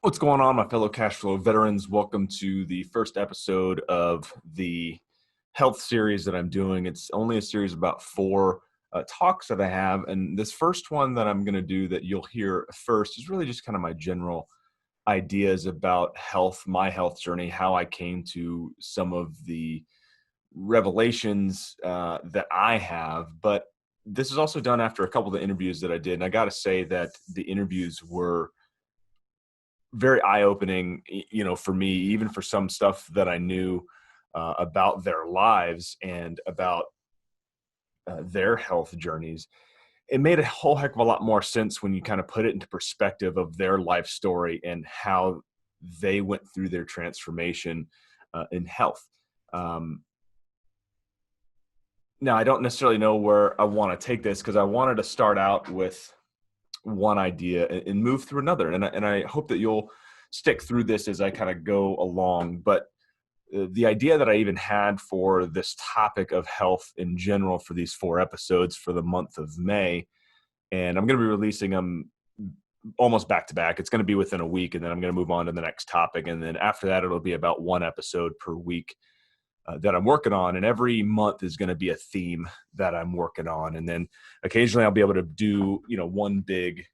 What's going on, my fellow cash flow veterans? Welcome to the first episode of the health series that I'm doing. It's only a series of about four talks that I have. And this first one that I'm going to do that you'll hear first is really just kind of my general ideas about health, my health journey, how I came to some of the revelations that I have. But this is also done after a couple of the interviews that I did. And I got to say that the interviews were very eye-opening, for me, even for some stuff that I knew about their lives and about their health journeys. It made a whole heck of a lot more sense when you kind of put it into perspective of their life story and how they went through their transformation in health. Now, I don't necessarily know where I want to take this because I wanted to start out with one idea and move through another. And I hope that you'll stick through this as I kind of go along. But the idea that I even had for this topic of health in general for these four episodes for the month of May, and I'm going to be releasing them almost back to back. It's going to be within a week, and then I'm going to move on to the next topic. And then after that, it'll be about one episode per week that I'm working on. And every month is going to be a theme that I'm working on. And then occasionally I'll be able to do, one big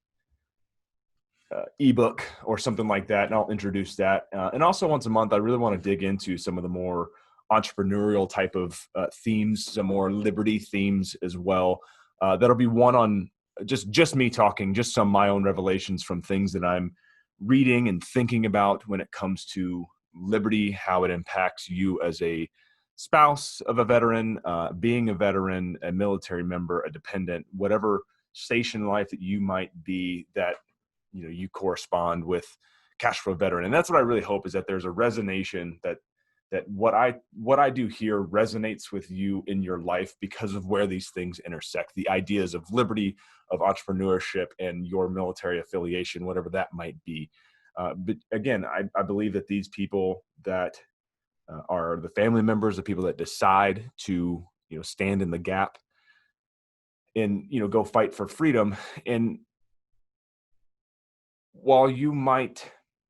ebook or something like that. And I'll introduce that. And also once a month, I really want to dig into some of the more entrepreneurial type of themes, some more liberty themes as well. That'll be one on just me talking, just some of my own revelations from things that I'm reading and thinking about when it comes to liberty, how it impacts you as a spouse of a veteran, being a veteran, a military member, a dependent, whatever station in life that you might be, that you correspond with cash flow veteran. And that's what I really hope, is that there's a resonation, that what I do here resonates with you in your life because of where these things intersect, the ideas of liberty, of entrepreneurship, and your military affiliation, whatever that might be. But again, I believe that these people that are the family members, the people that decide to, stand in the gap and, go fight for freedom. And while you might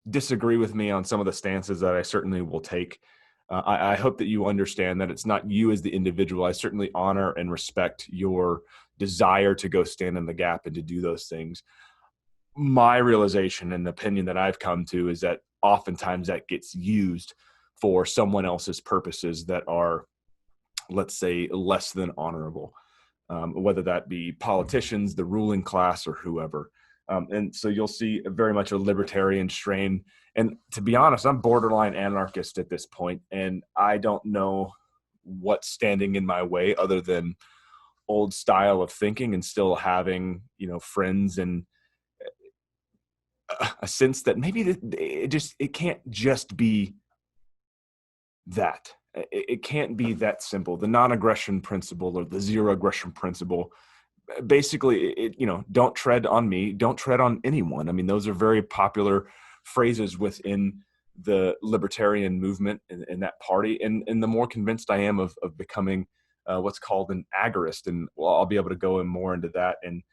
disagree with me on some of the stances that I certainly will take, I hope that you understand that it's not you as the individual. I certainly honor and respect your desire to go stand in the gap and to do those things. My realization and opinion that I've come to is that oftentimes that gets used for someone else's purposes that are, let's say, less than honorable, whether that be politicians, the ruling class, or whoever. And so you'll see very much a libertarian strain. And to be honest, I'm borderline anarchist at this point, and I don't know what's standing in my way other than old style of thinking and still having, friends and a sense that maybe it can't just be that. It can't be that simple. The non-aggression principle or the zero aggression principle, basically, don't tread on me, don't tread on anyone. I mean, those are very popular phrases within the libertarian movement and that party. And the more convinced I am of becoming what's called an agorist, and I'll be able to go in more into that. And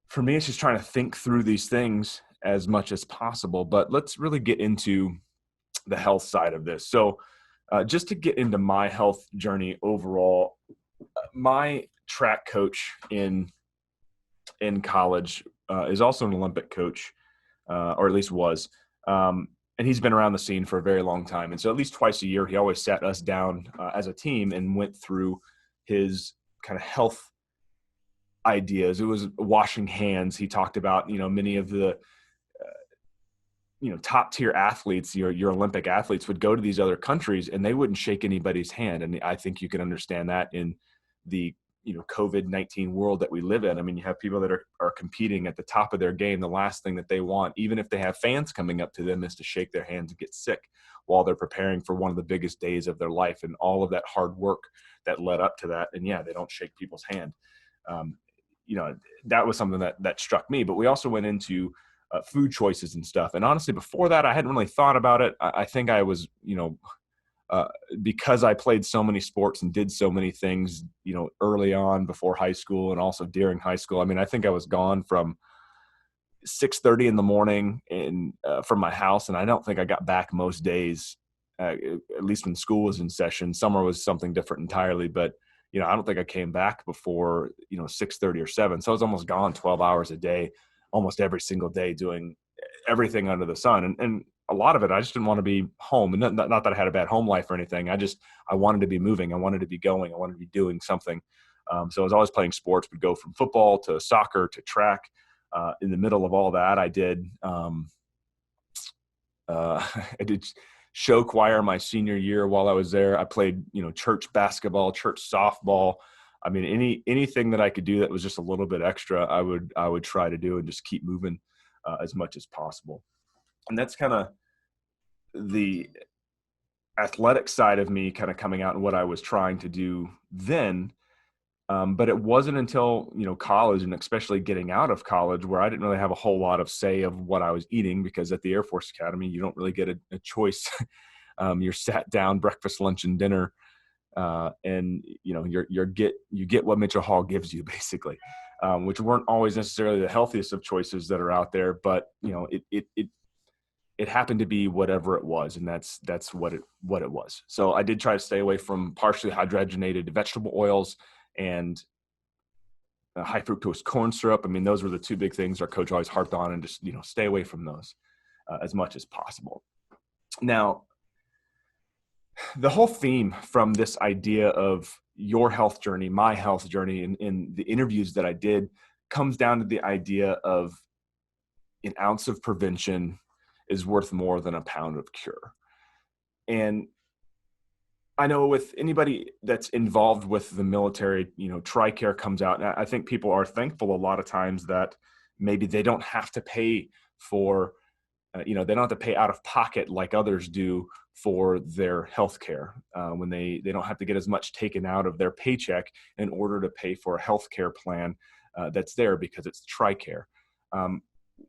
for me, it's just trying to think through these things as much as possible. But let's really get into the health side of this. So just to get into my health journey overall, my track coach in college is also an Olympic coach, or at least was. And he's been around the scene for a very long time. And so at least twice a year, he always sat us down as a team and went through his kind of health ideas. It was washing hands. He talked about, many of the top tier athletes, your Olympic athletes, would go to these other countries and they wouldn't shake anybody's hand. And I think you can understand that in the COVID-19 world that we live in. I mean, you have people that are competing at the top of their game. The last thing that they want, even if they have fans coming up to them, is to shake their hands and get sick while they're preparing for one of the biggest days of their life and all of that hard work that led up to that. And yeah, they don't shake people's hand. That was something that struck me. But we also went into food choices and stuff. And honestly, before that, I hadn't really thought about it. I think I was, because I played so many sports and did so many things, early on before high school and also during high school. I mean, I think I was gone from 6:30 in the morning from my house. And I don't think I got back most days, at least when school was in session. Summer was something different entirely, but I don't think I came back before 6:30 or 7. So I was almost gone 12 hours a day, almost every single day, doing everything under the sun. And a lot of it, I just didn't want to be home. And not that I had a bad home life or anything. I wanted to be moving. I wanted to be going. I wanted to be doing something. So I was always playing sports. Would go from football to soccer to track. In the middle of all that, I did I did show choir my senior year. While I was there, I played church basketball, church softball. I mean, anything that I could do that was just a little bit extra, I would try to do and just keep moving as much as possible. And that's kind of the athletic side of me kind of coming out and what I was trying to do then. But it wasn't until, college, and especially getting out of college, where I didn't really have a whole lot of say of what I was eating, because at the Air Force Academy, you don't really get a choice. You're sat down breakfast, lunch, and dinner. And you get what Mitchell Hall gives you, basically, which weren't always necessarily the healthiest of choices that are out there, but it happened to be whatever it was. And that's what it was. So I did try to stay away from partially hydrogenated vegetable oils and high fructose corn syrup. I mean, those were the two big things our coach always harped on, and just, stay away from those as much as possible. Now, the whole theme from this idea of your health journey, my health journey, in the interviews that I did, comes down to the idea of an ounce of prevention is worth more than a pound of cure. And I know with anybody that's involved with the military, TRICARE comes out, and I think people are thankful a lot of times that maybe they don't have to pay for, they don't have to pay out of pocket like others do for their health care, when they don't have to get as much taken out of their paycheck in order to pay for a health care plan that's there because it's TRICARE.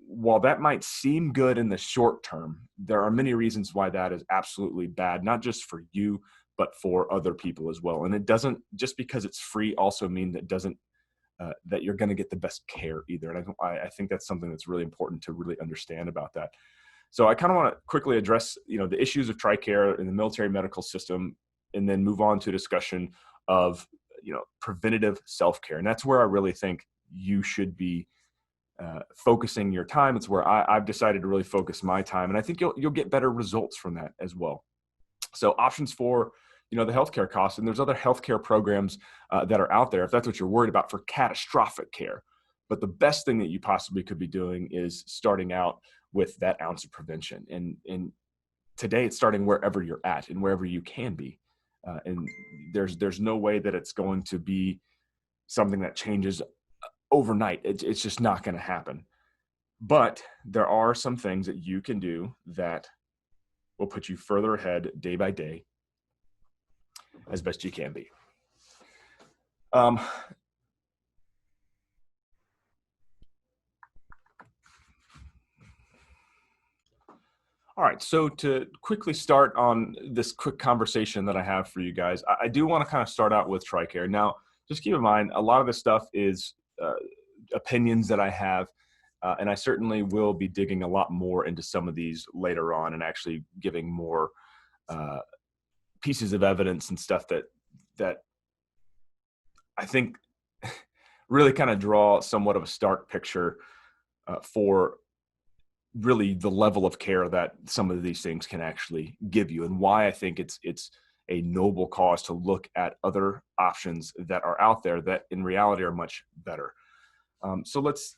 While that might seem good in the short term, there are many reasons why that is absolutely bad, not just for you, but for other people as well. And it doesn't, just because it's free, also mean that you're going to get the best care either. And I think that's something that's really important to really understand about that. So I kind of want to quickly address, the issues of TRICARE in the military medical system, and then move on to a discussion of, preventative self-care. And that's where I really think you should be focusing your time. It's where I've decided to really focus my time. And I think you'll get better results from that as well. So options for, the healthcare costs, and there's other healthcare programs that are out there if that's what you're worried about, for catastrophic care. But the best thing that you possibly could be doing is starting out with that ounce of prevention. And today it's starting wherever you're at and wherever you can be. And there's no way that it's going to be something that changes overnight. It's just not going to happen. But there are some things that you can do that will put you further ahead day by day as best you can be. All right, so to quickly start on this quick conversation that I have for you guys, I do want to kind of start out with TRICARE. Now, just keep in mind, a lot of this stuff is opinions that I have, and I certainly will be digging a lot more into some of these later on and actually giving more pieces of evidence and stuff that I think really kind of draw somewhat of a stark picture for really the level of care that some of these things can actually give you, and why I think it's a noble cause to look at other options that are out there that in reality are much better. So let's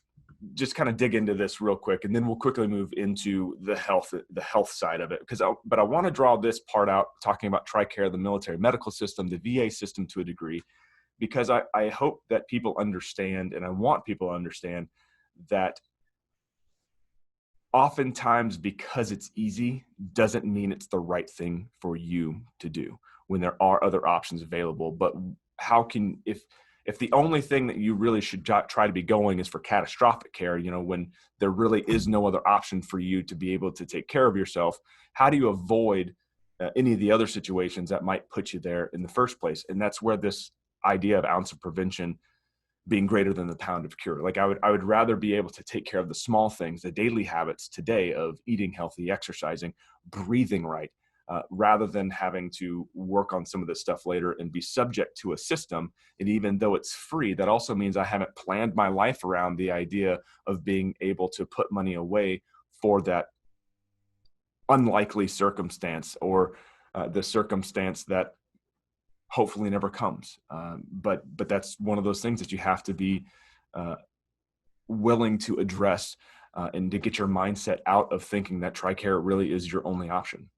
just kind of dig into this real quick, and then we'll quickly move into the health side of it. But I want to draw this part out, talking about TRICARE, the military medical system, the VA system to a degree, because I hope that people understand, and I want people to understand that oftentimes, because it's easy doesn't mean it's the right thing for you to do when there are other options available. But how can, if the only thing that you really should try to be going is for catastrophic care, when there really is no other option for you to be able to take care of yourself, how do you avoid any of the other situations that might put you there in the first place? And that's where this idea of ounce of prevention being greater than the pound of cure. Like I would rather be able to take care of the small things, the daily habits today of eating healthy, exercising, breathing right, rather than having to work on some of this stuff later and be subject to a system. And even though it's free, that also means I haven't planned my life around the idea of being able to put money away for that unlikely circumstance, or the circumstance that hopefully never comes. But that's one of those things that you have to be willing to address, and to get your mindset out of thinking that TRICARE really is your only option.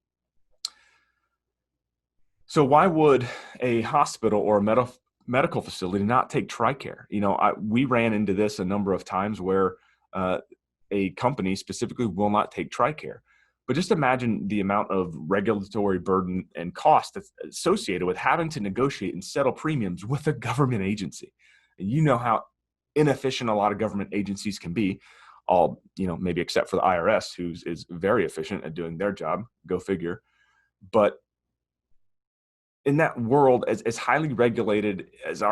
So why would a hospital or a medical facility not take TRICARE? We ran into this a number of times where a company specifically will not take TRICARE. But just imagine the amount of regulatory burden and cost that's associated with having to negotiate and settle premiums with a government agency. And you know how inefficient a lot of government agencies can be, maybe except for the IRS, who is very efficient at doing their job, go figure. But in that world, as highly regulated as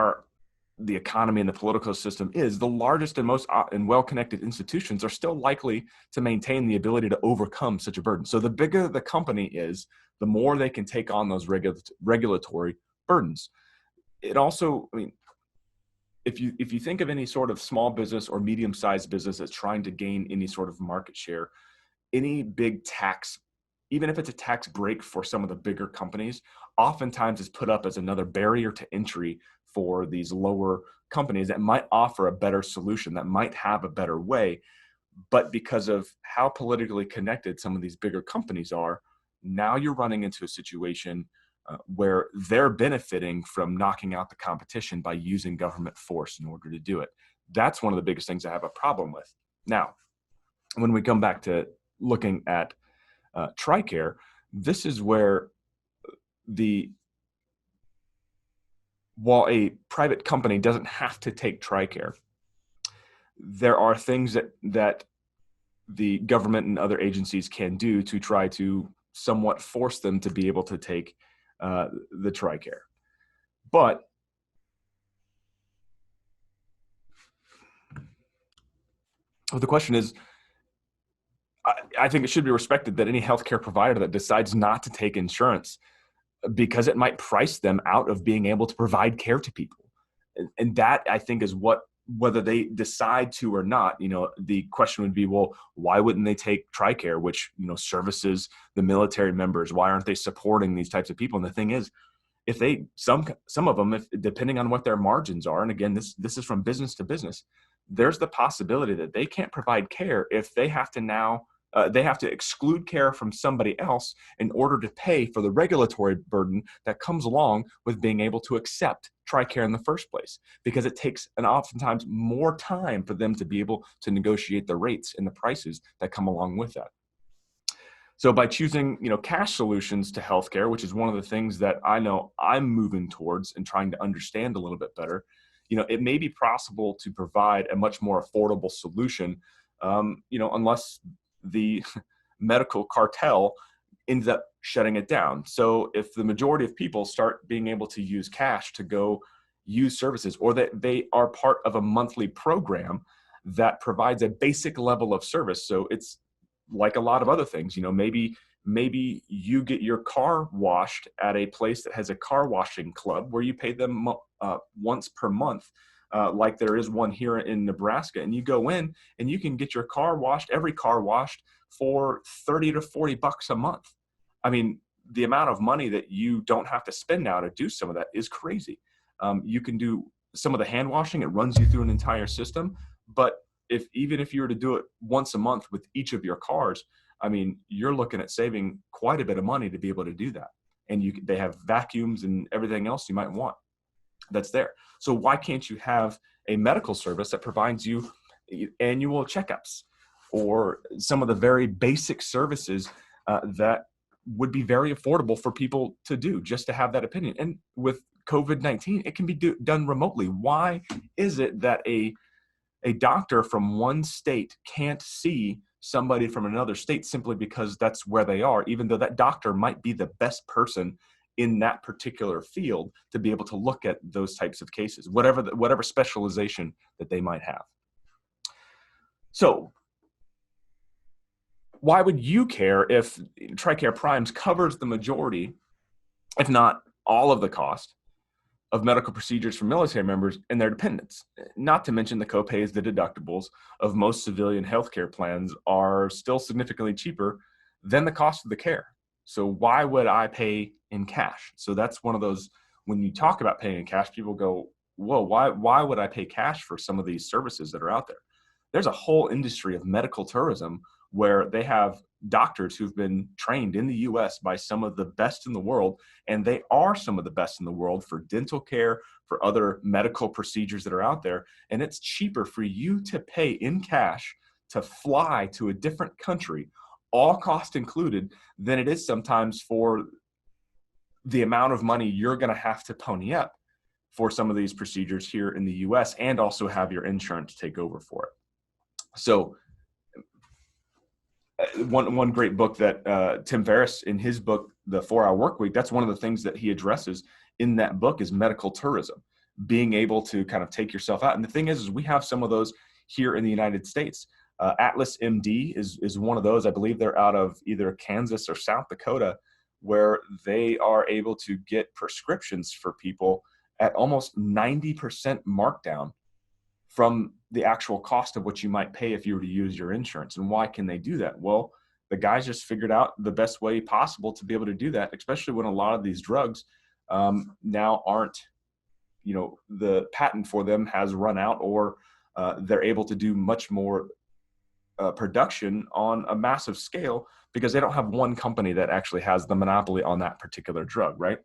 the economy and the political system is, the largest and most and well-connected institutions are still likely to maintain the ability to overcome such a burden. So the bigger the company is, the more they can take on those regulatory burdens. It also, if you think of any sort of small business or medium-sized business that's trying to gain any sort of market share, any big tax, even if it's a tax break for some of the bigger companies, oftentimes is put up as another barrier to entry for these lower companies that might offer a better solution, that might have a better way. But because of how politically connected some of these bigger companies are, now you're running into a situation where they're benefiting from knocking out the competition by using government force in order to do it. That's one of the biggest things I have a problem with. Now, when we come back to looking at TRICARE, this is where while a private company doesn't have to take TRICARE, there are things that the government and other agencies can do to try to somewhat force them to be able to take the TRICARE. But the question is, I think it should be respected that any healthcare provider that decides not to take insurance because it might price them out of being able to provide care to people. And that, I think, is whether they decide to or not, the question would be, well, why wouldn't they take TRICARE, which, services the military members? Why aren't they supporting these types of people? And the thing is, if some of them, depending on what their margins are, and again, this is from business to business, there's the possibility that they can't provide care if they have to they have to exclude care from somebody else in order to pay for the regulatory burden that comes along with being able to accept TRICARE in the first place, because it takes oftentimes more time for them to be able to negotiate the rates and the prices that come along with that. So by choosing, cash solutions to healthcare, which is one of the things that I know I'm moving towards and trying to understand a little bit better, it may be possible to provide a much more affordable solution, unless the medical cartel ends up shutting it down. So if the majority of people start being able to use cash to go use services, or that they are part of a monthly program that provides a basic level of service. So it's like a lot of other things, maybe you get your car washed at a place that has a car washing club where you pay them once per month, like there is one here in Nebraska, and you go in and you can get your car washed, every car washed, for $30 to $40 a month. I mean, the amount of money that you don't have to spend now to do some of that is crazy. You can do some of the hand washing, it runs you through an entire system, but even if you were to do it once a month with each of your cars, I mean, you're looking at saving quite a bit of money to be able to do that. And they have vacuums and everything else you might want that's there. So why can't you have a medical service that provides you annual checkups, or some of the very basic services that would be very affordable for people to do, just to have that opinion? And with COVID-19, it can be done remotely. Why is it that a doctor from one state can't see somebody from another state simply because that's where they are, even though that doctor might be the best person in that particular field to be able to look at those types of cases, whatever specialization that they might have. So why would you care if TRICARE Primes covers the majority, if not all of the cost of medical procedures for military members and their dependents? Not to mention the copays, the deductibles of most civilian healthcare plans are still significantly cheaper than the cost of the care. So why would I pay in cash? So that's one of those, when you talk about paying in cash, people go, whoa, why would I pay cash for some of these services that are out there? There's a whole industry of medical tourism where they have doctors who've been trained in the US by some of the best in the world, and they are some of the best in the world for dental care, for other medical procedures that are out there. And it's cheaper for you to pay in cash to fly to a different country, all cost included, than it is sometimes for the amount of money you're going to have to pony up for some of these procedures here in the US, and also have your insurance take over for it. So one great book that Tim Ferriss, in his book, The 4-Hour Workweek, that's one of the things that he addresses in that book is medical tourism, being able to kind of take yourself out. And the thing is we have some of those here in the United States. Atlas MD is one of those. I believe they're out of either Kansas or South Dakota, where they are able to get prescriptions for people at almost 90% markdown from the actual cost of what you might pay if you were to use your insurance. And why can they do that? Well, the guys just figured out the best way possible to be able to do that, especially when a lot of these drugs now aren't, the patent for them has run out, or they're able to do much more production on a massive scale because they don't have one company that actually has the monopoly on that particular drug, right?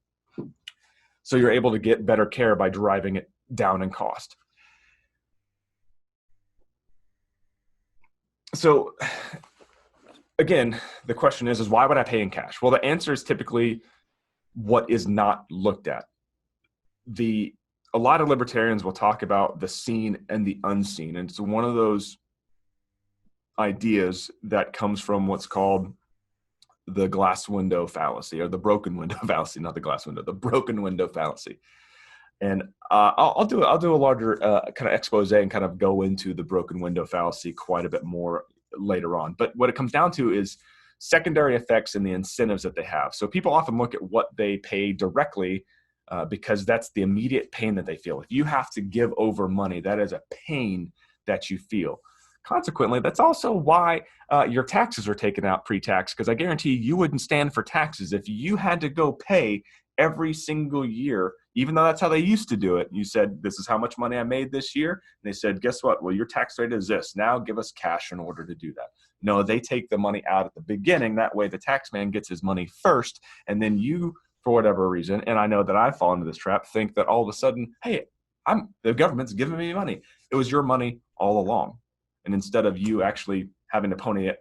So you're able to get better care by driving it down in cost. So again, the question is why would I pay in cash? Well, the answer is typically what is not looked at. A lot of libertarians will talk about the seen and the unseen. And it's one of those ideas that comes from what's called the glass window fallacy, or the broken window fallacy, not the glass window, the broken window fallacy. And I'll do a larger kind of expose and kind of go into the broken window fallacy quite a bit more later on. But what it comes down to is secondary effects and the incentives that they have. So people often look at what they pay directly because that's the immediate pain that they feel. If you have to give over money, that is a pain that you feel. Consequently, that's also why your taxes are taken out pre-tax, because I guarantee you wouldn't stand for taxes if you had to go pay every single year, even though that's how they used to do it. You said, this is how much money I made this year. And they said, guess what? Well, your tax rate is this. Now give us cash in order to do that. No, they take the money out at the beginning. That way the tax man gets his money first. And then you, for whatever reason, and I know that I fall into this trap, think that all of a sudden, hey, the government's giving me money. It was your money all along. And instead of you actually having to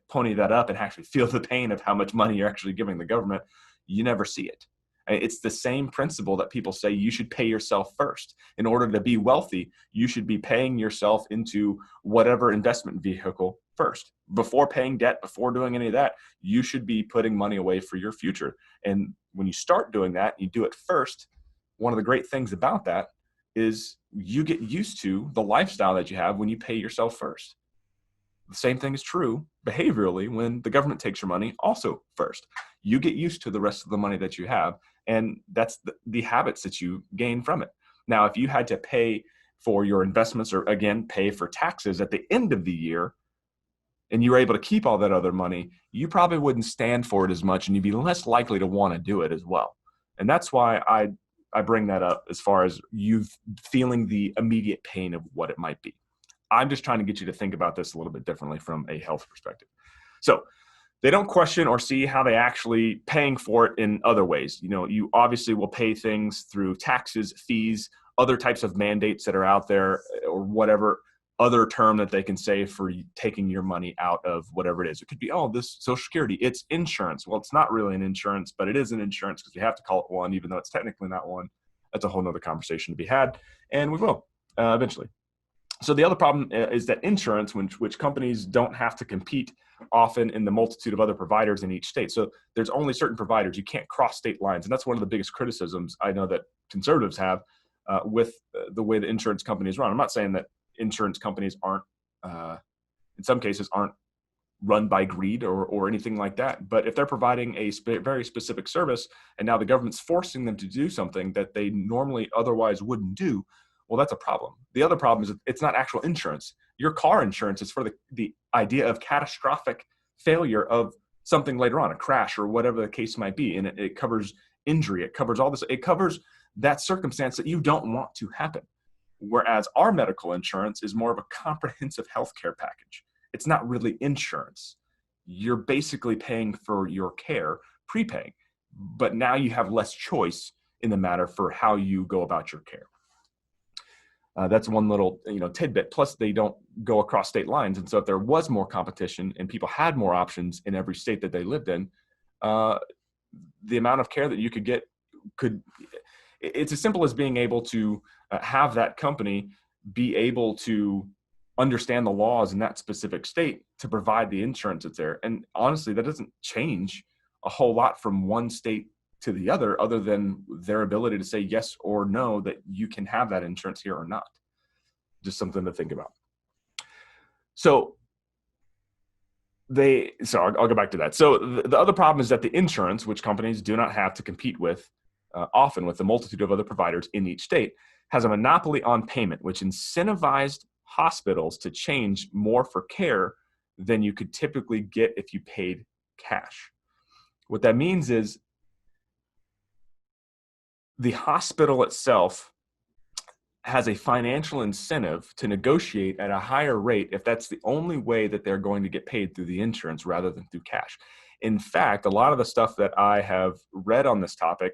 pony that up and actually feel the pain of how much money you're actually giving the government, you never see it. It's the same principle that people say you should pay yourself first. In order to be wealthy, you should be paying yourself into whatever investment vehicle first. Before paying debt, before doing any of that, you should be putting money away for your future. And when you start doing that, you do it first. One of the great things about that is you get used to the lifestyle that you have when you pay yourself first. The same thing is true behaviorally when the government takes your money also first. You get used to the rest of the money that you have, and that's the habits that you gain from it. Now, if you had to pay for your investments, or again, pay for taxes at the end of the year, and you were able to keep all that other money, you probably wouldn't stand for it as much, and you'd be less likely to want to do it as well. And that's why I bring that up, as far as you feeling the immediate pain of what it might be. I'm just trying to get you to think about this a little bit differently from a health perspective. So they don't question or see how they actually paying for it in other ways. You obviously will pay things through taxes, fees, other types of mandates that are out there, or whatever other term that they can say for taking your money out of whatever it is. It could be, this Social Security, it's insurance. Well, it's not really an insurance, but it is an insurance because we have to call it one, even though it's technically not one. That's a whole nother conversation to be had, and we will eventually. So the other problem is that insurance, which companies don't have to compete often in the multitude of other providers in each state. So there's only certain providers. You can't cross state lines. And that's one of the biggest criticisms I know that conservatives have with the way the insurance companies run. I'm not saying that insurance companies aren't, in some cases, aren't run by greed or anything like that. But if they're providing a very specific service and now the government's forcing them to do something that they normally otherwise wouldn't do, well, that's a problem. The other problem is it's not actual insurance. Your car insurance is for the idea of catastrophic failure of something later on, a crash or whatever the case might be. And it covers injury. It covers all this. It covers that circumstance that you don't want to happen. Whereas our medical insurance is more of a comprehensive healthcare package. It's not really insurance. You're basically paying for your care, prepaying, but now you have less choice in the matter for how you go about your care. That's one little tidbit. Plus, they don't go across state lines, and so if there was more competition and people had more options in every state that they lived in, the amount of care that you could get it's as simple as being able to have that company be able to understand the laws in that specific state to provide the insurance that's there. And honestly, that doesn't change a whole lot from one state to the other than their ability to say yes or no, that you can have that insurance here or not. Just something to think about. So I'll go back to that. So the other problem is that the insurance, which companies do not have to compete with, often with a multitude of other providers in each state, has a monopoly on payment, which incentivized hospitals to change more for care than you could typically get if you paid cash. What that means is the hospital itself has a financial incentive to negotiate at a higher rate if that's the only way that they're going to get paid through the insurance rather than through cash. In fact, a lot of the stuff that I have read on this topic,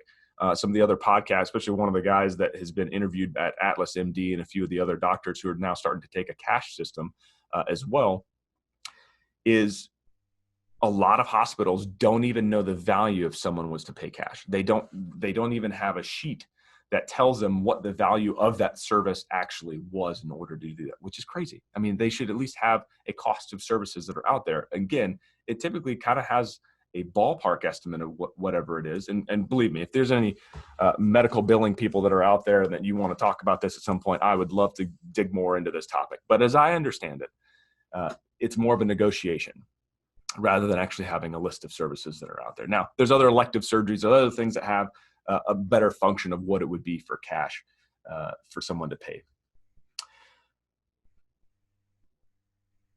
some of the other podcasts, especially one of the guys that has been interviewed at Atlas MD and a few of the other doctors who are now starting to take a cash system as well, is a lot of hospitals don't even know the value if someone was to pay cash. They don't even have a sheet that tells them what the value of that service actually was in order to do that, which is crazy. I mean, they should at least have a cost of services that are out there. Again, it typically kind of has a ballpark estimate of whatever it is. And believe me, if there's any medical billing people that are out there that you want to talk about this at some point, I would love to dig more into this topic. But as I understand it, it's more of a negotiation rather than actually having a list of services that are out there. Now, there's other elective surgeries, other things that have a better function of what it would be for cash for someone to pay.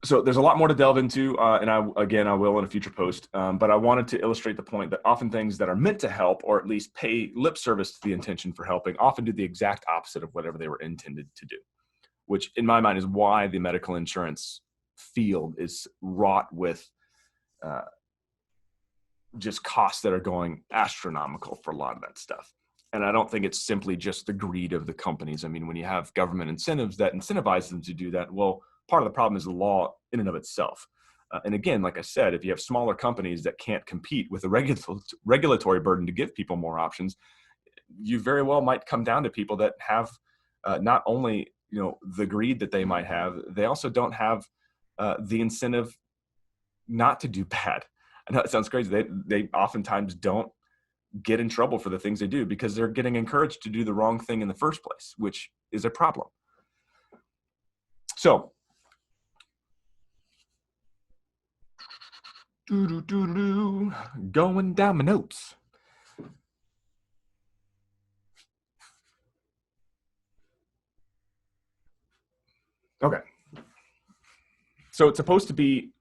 So there's a lot more to delve into, and I will in a future post, but I wanted to illustrate the point that often things that are meant to help, or at least pay lip service to the intention for helping, often do the exact opposite of whatever they were intended to do, which in my mind is why the medical insurance field is wrought with just costs that are going astronomical for a lot of that stuff. And I don't think it's simply just the greed of the companies. I mean, when you have government incentives that incentivize them to do that, well, part of the problem is the law in and of itself. And again, like I said, if you have smaller companies that can't compete with a regulatory burden to give people more options, you very well might come down to people that have not only the greed that they might have, they also don't have the incentive not to do bad. I know it sounds crazy. They oftentimes don't get in trouble for the things they do because they're getting encouraged to do the wrong thing in the first place, which is a problem. So, going down my notes. Okay. So it's supposed to be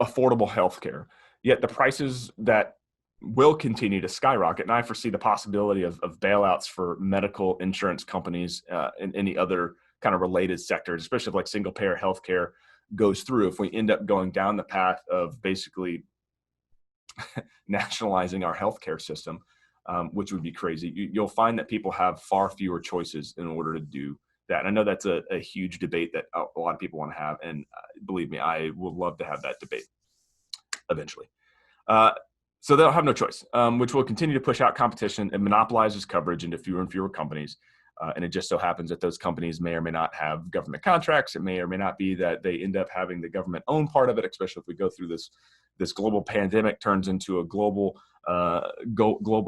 affordable healthcare, yet the prices that will continue to skyrocket. And I foresee the possibility of bailouts for medical insurance companies and any other kind of related sectors, especially if like single payer healthcare goes through. If we end up going down the path of basically nationalizing our healthcare system, which would be crazy, you'll find that people have far fewer choices in order to do that. And I know that's a huge debate that a lot of people want to have. And believe me, I would love to have that debate eventually. So they'll have no choice, which will continue to push out competition and monopolizes coverage into fewer and fewer companies. And it just so happens that those companies may or may not have government contracts. It may or may not be that they end up having the government own part of it, especially if we go through this global pandemic turns into a global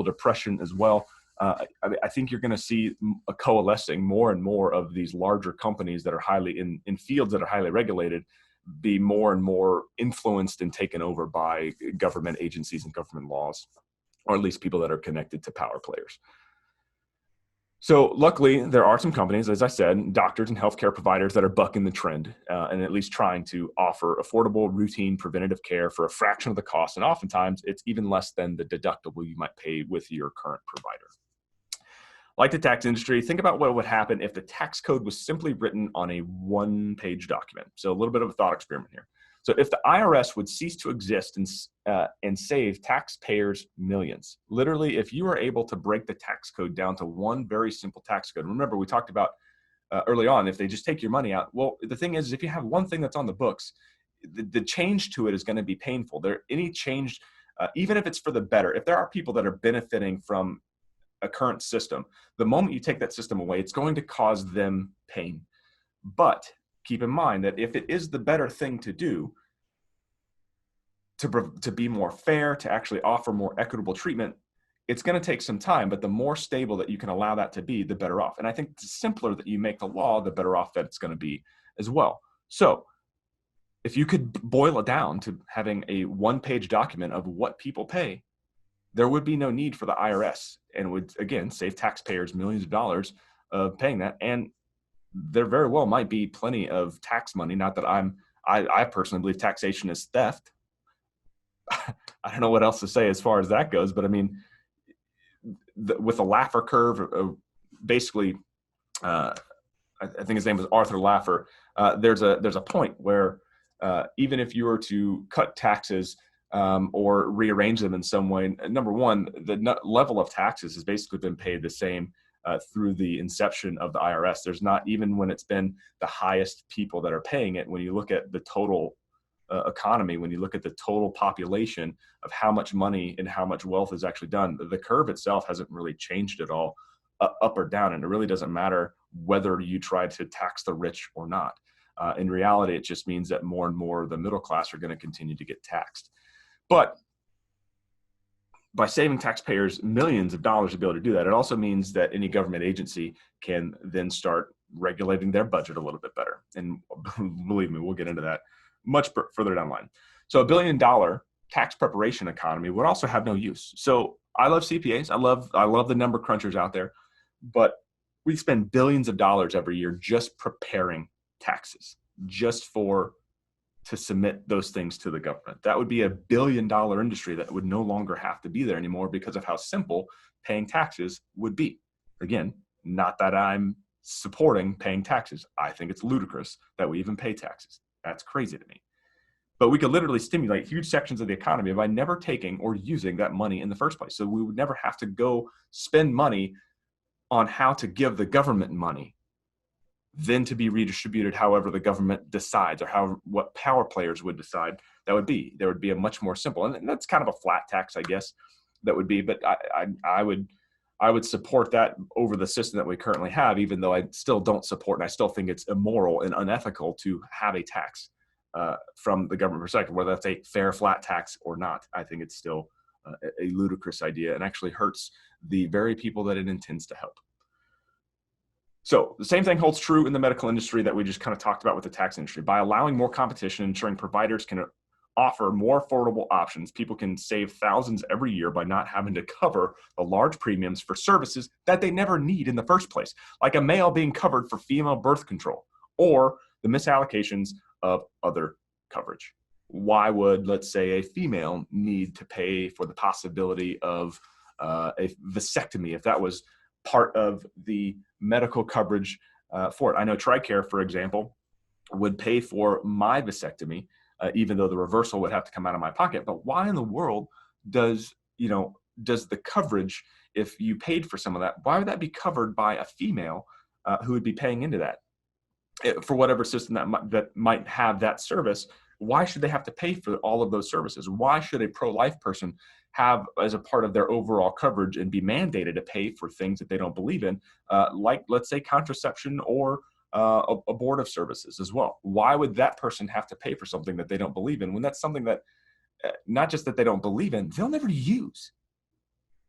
depression as well. I think you're going to see a coalescing more and more of these larger companies that are highly in fields that are highly regulated be more and more influenced and taken over by government agencies and government laws, or at least people that are connected to power players. So luckily, there are some companies, as I said, doctors and healthcare providers that are bucking the trend and at least trying to offer affordable, routine, preventative care for a fraction of the cost. And oftentimes, it's even less than the deductible you might pay with your current provider. Like the tax industry, think about what would happen if the tax code was simply written on a one-page document. So a little bit of a thought experiment here. So if the IRS would cease to exist and save taxpayers millions, literally, if you are able to break the tax code down to one very simple tax code, remember we talked about early on, if they just take your money out, well, the thing is, if you have one thing that's on the books, the change to it is going to be painful. Any change, even if it's for the better, if there are people that are benefiting from a current system, the moment you take that system away, it's going to cause them pain. But keep in mind that if it is the better thing to do, to be more fair, to actually offer more equitable treatment, it's going to take some time, but the more stable that you can allow that to be, the better off. And I think the simpler that you make the law, the better off that it's going to be as well. So if you could boil it down to having a one-page document of what people pay, there would be no need for the IRS, and would, again, save taxpayers millions of dollars of paying that. And there very well might be plenty of tax money. Not that I personally believe taxation is theft. I don't know what else to say as far as that goes, but I mean, with the Laffer curve, basically, I think his name was Arthur Laffer. There's a point where even if you were to cut taxes or rearrange them in some way, number one, the level of taxes has basically been paid the same through the inception of the IRS. There's not, even when it's been the highest people that are paying it, when you look at the total economy, when you look at the total population of how much money and how much wealth is actually done, the curve itself hasn't really changed at all, up or down. And it really doesn't matter whether you try to tax the rich or not. In reality, it just means that more and more of the middle class are going to continue to get taxed. But by saving taxpayers millions of dollars to be able to do that, it also means that any government agency can then start regulating their budget a little bit better. And believe me, we'll get into that much further down the line. So $1 billion tax preparation economy would also have no use. So I love CPAs. I love the number crunchers out there, but we spend billions of dollars every year just preparing taxes, just to submit those things to the government. That would be $1 billion industry that would no longer have to be there anymore because of how simple paying taxes would be. Again, not that I'm supporting paying taxes. I think it's ludicrous that we even pay taxes. That's crazy to me. But we could literally stimulate huge sections of the economy by never taking or using that money in the first place. So we would never have to go spend money on how to give the government money, then to be redistributed however the government decides, or what power players would decide that would be. There would be a much more simple, and that's kind of a flat tax, I guess, that would be. But I would support that over the system that we currently have, even though I still don't support, and I still think it's immoral and unethical to have a tax from the government perspective, whether that's a fair flat tax or not. I think it's still a ludicrous idea and actually hurts the very people that it intends to help. So the same thing holds true in the medical industry that we just kind of talked about with the tax industry. By allowing more competition, ensuring providers can offer more affordable options, people can save thousands every year by not having to cover the large premiums for services that they never need in the first place, like a male being covered for female birth control or the misallocations of other coverage. Why would, let's say, a female need to pay for the possibility of a vasectomy if that was part of the medical coverage for it? I know TRICARE, for example, would pay for my vasectomy, even though the reversal would have to come out of my pocket. But why in the world does the coverage, if you paid for some of that, why would that be covered by a female who would be paying into that for whatever system that might have that service? why should they have to pay for all of those services? Why should a pro-life person have as a part of their overall coverage and be mandated to pay for things that they don't believe in, like, let's say, contraception or abortive services as well? Why would that person have to pay for something that they don't believe in when that's something that not just that they don't believe in, they'll never use?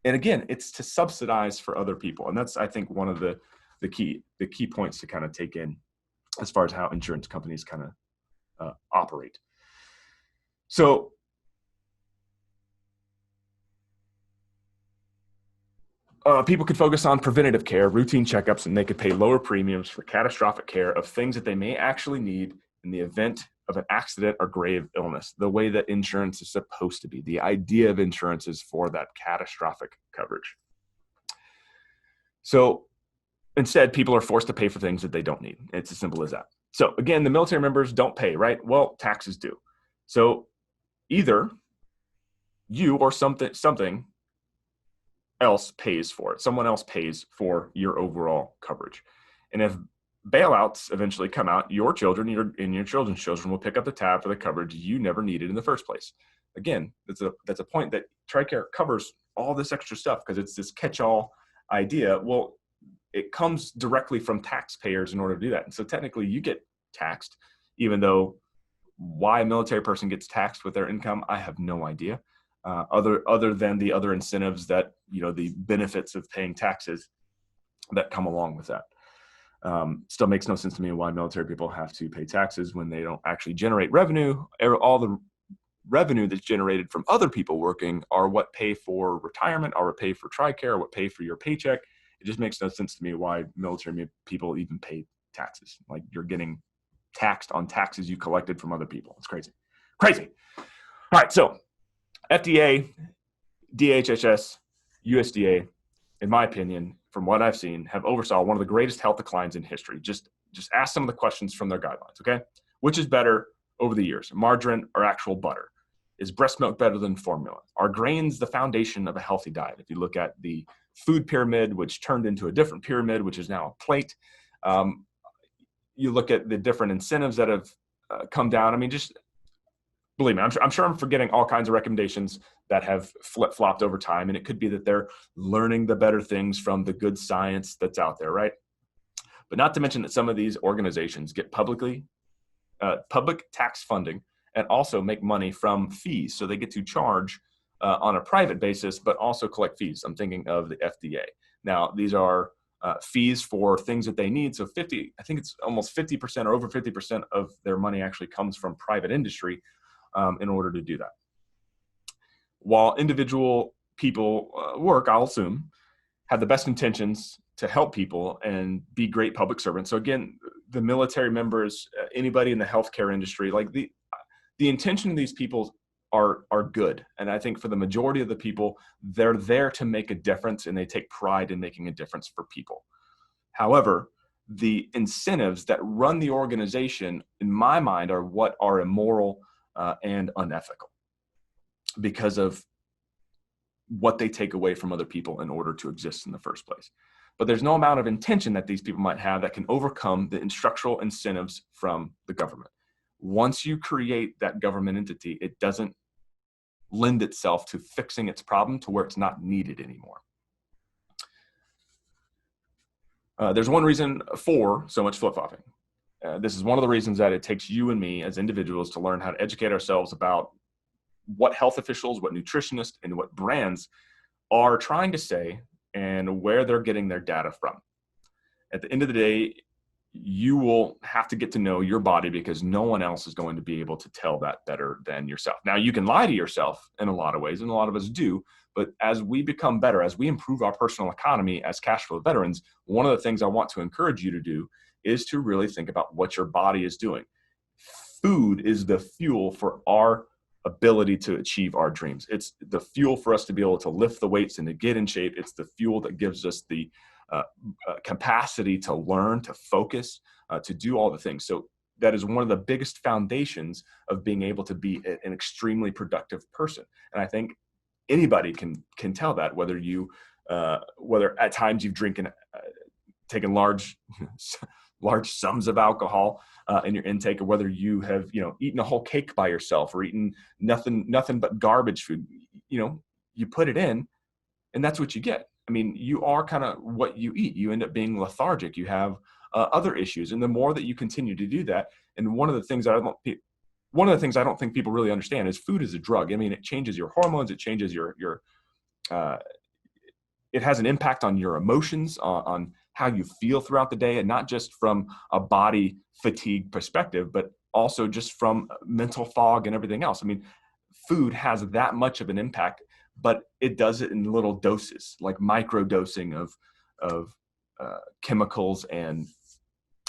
And again, it's to subsidize for other people. And that's, I think, one of the key points to kind of take in as far as how insurance companies kind of operate. So people could focus on preventative care, routine checkups, and they could pay lower premiums for catastrophic care of things that they may actually need in the event of an accident or grave illness, the way that insurance is supposed to be. The idea of insurance is for that catastrophic coverage. So instead, people are forced to pay for things that they don't need. It's as simple as that. So again, the military members don't pay, right? Well, taxes do. So either you or something else pays for it. Someone else pays for your overall coverage. And if bailouts eventually come out, your children and your children's children will pick up the tab for the coverage you never needed in the first place. Again, that's a point that TRICARE covers all this extra stuff because it's this catch-all idea. Well, it comes directly from taxpayers in order to do that. And so technically you get taxed, even though why a military person gets taxed with their income, I have no idea. Other than the other incentives that, the benefits of paying taxes that come along with that. Still makes no sense to me why military people have to pay taxes when they don't actually generate revenue. All the revenue that's generated from other people working are what pay for retirement, or what pay for TRICARE, what pay for your paycheck. It just makes no sense to me why military people even pay taxes. Like, you're getting taxed on taxes you collected from other people. It's crazy. Crazy. All right, so FDA, DHHS, USDA, in my opinion, from what I've seen, have oversaw one of the greatest health declines in history. Just ask some of the questions from their guidelines, okay? Which is better over the years, margarine or actual butter? Is breast milk better than formula? Are grains the foundation of a healthy diet? If you look at the food pyramid, which turned into a different pyramid, which is now a plate, you look at the different incentives that have come down. I mean, just believe me, I'm sure I'm forgetting all kinds of recommendations that have flip-flopped over time, and it could be that they're learning the better things from the good science that's out there, right? But not to mention that some of these organizations get public tax funding and also make money from fees. So they get to charge on a private basis, but also collect fees. I'm thinking of the FDA. Now, these are fees for things that they need. So I think it's almost 50% or over 50% of their money actually comes from private industry in order to do that. While individual people work, I'll assume, have the best intentions to help people and be great public servants. So again, the military members, anybody in the healthcare industry, like the intention of these people are good. And I think for the majority of the people, they're there to make a difference, and they take pride in making a difference for people. However, the incentives that run the organization, in my mind, are what are immoral and unethical because of what they take away from other people in order to exist in the first place. But there's no amount of intention that these people might have that can overcome the structural incentives from the government. Once you create that government entity, it doesn't lend itself to fixing its problem to where it's not needed anymore. There's one reason for so much flip-flopping. This is one of the reasons that it takes you and me as individuals to learn how to educate ourselves about what health officials, what nutritionists, and what brands are trying to say and where they're getting their data from. At the end of the day, you will have to get to know your body because no one else is going to be able to tell that better than yourself. Now, you can lie to yourself in a lot of ways, and a lot of us do, but as we become better, as we improve our personal economy as cash flow veterans, one of the things I want to encourage you to do is to really think about what your body is doing. Food is the fuel for our ability to achieve our dreams. It's the fuel for us to be able to lift the weights and to get in shape. It's the fuel that gives us the capacity to learn, to focus, to do all the things. So that is one of the biggest foundations of being able to be an extremely productive person. And I think anybody can tell that, whether at times you've taken large large sums of alcohol in your intake, or whether you have, eaten a whole cake by yourself or eaten nothing but garbage food, you put it in and that's what you get. I mean, you are kind of what you eat. You end up being lethargic. You have other issues. And the more that you continue to do that, and one of the things I don't think people really understand is food is a drug. I mean, it changes your hormones. It changes it has an impact on your emotions, on how you feel throughout the day, and not just from a body fatigue perspective, but also just from mental fog and everything else. I mean, food has that much of an impact, but it does it in little doses, like micro dosing of chemicals and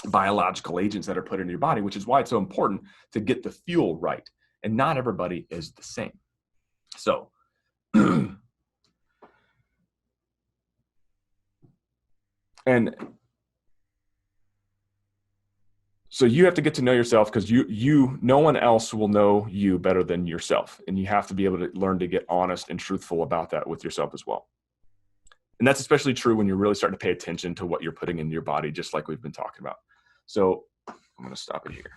biological agents that are put into your body, which is why it's so important to get the fuel right. And not everybody is the same. So, and so you have to get to know yourself, because no one else will know you better than yourself. And you have to be able to learn to get honest and truthful about that with yourself as well. And that's especially true when you're really starting to pay attention to what you're putting into your body, just like we've been talking about. So I'm going to stop it here.